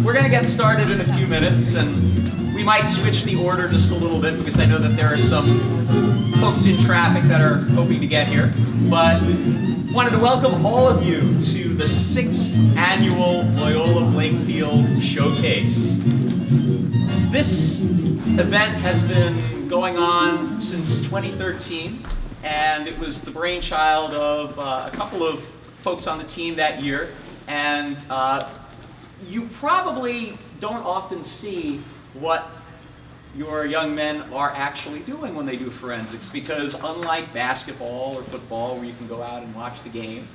We're going to get started in a few minutes, and we might switch the order just a little bit because I know that there are some folks in traffic that are hoping to get here. But wanted to welcome all of you to the 6th annual Loyola Blakefield Showcase. This event has been going on since 2013, and it was the brainchild of a couple of folks on the team that year. And you probably don't often see what your young men are actually doing when they do forensics, because unlike basketball or football where you can go out and watch the game,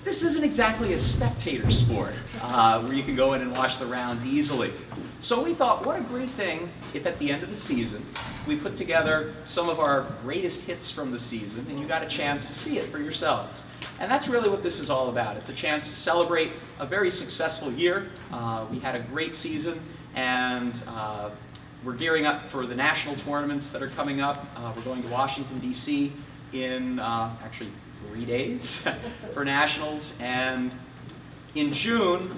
this isn't exactly a spectator sport where you can go in and watch the rounds easily. So we thought, what a great thing if at the end of the season we put together some of our greatest hits from the season and you got a chance to see it for yourselves. And that's really what this is all about. It's a chance to celebrate a very successful year. We had a great season, and we're gearing up for the national tournaments that are coming up. We're going to Washington, D.C. in actually 3 days for nationals. And in June,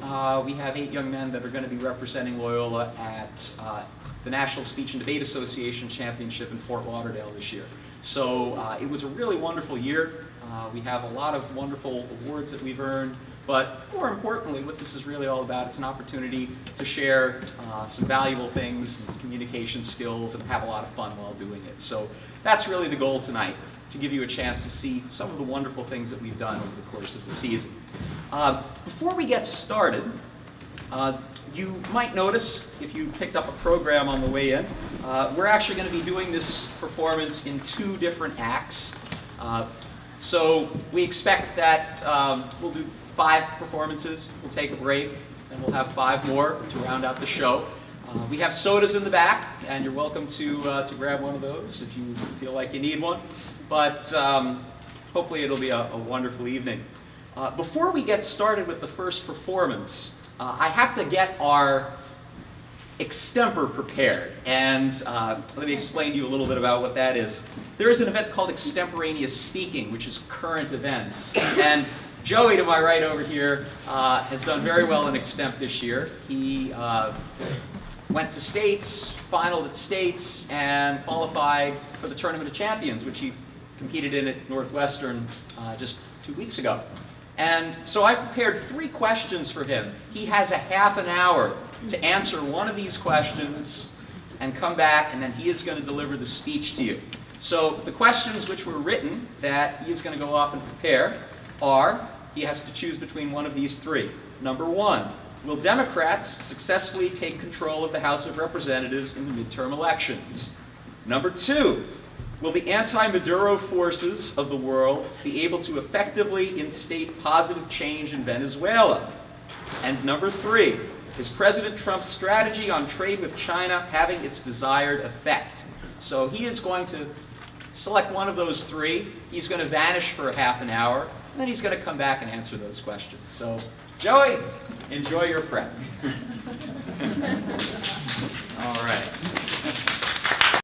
we have 8 young men that are going to be representing Loyola at the National Speech and Debate Association Championship in Fort Lauderdale this year. So it was a really wonderful year. We have a lot of wonderful awards that we've earned, but more importantly, what this is really all about, it's an opportunity to share some valuable things, and communication skills, and have a lot of fun while doing it. So that's really the goal tonight, to give you a chance to see some of the wonderful things that we've done over the course of the season. Before we get started, you might notice, if you picked up a program on the way in, we're actually going to be doing this performance in 2 different acts. So we expect that we'll do 5 performances, we'll take a break, and we'll have 5 more to round out the show. We have sodas in the back, and you're welcome to grab one of those if you feel like you need one. But hopefully it'll be a wonderful evening. Before we get started with the first performance, I have to get our extemper prepared, and let me explain to you a little bit about what that is. There is an event called extemporaneous speaking, which is current events, and Joey to my right over here has done very well in extemp this year. He went to states, finaled at states, and qualified for the Tournament of Champions, which he competed in at Northwestern just 2 weeks ago. And so I've prepared 3 questions for him. He has a half an hour to answer one of these questions and come back, and then he is going to deliver the speech to you. So the questions which were written that he is going to go off and prepare are, he has to choose between one of these 3. Number 1, will Democrats successfully take control of the House of Representatives in the midterm elections? Number 2, will the anti-Maduro forces of the world be able to effectively instate positive change in Venezuela? And number 3, is President Trump's strategy on trade with China having its desired effect? So he is going to select one of those 3. He's going to vanish for a half an hour, and then he's going to come back and answer those questions. So, Joey, enjoy your prep. All right.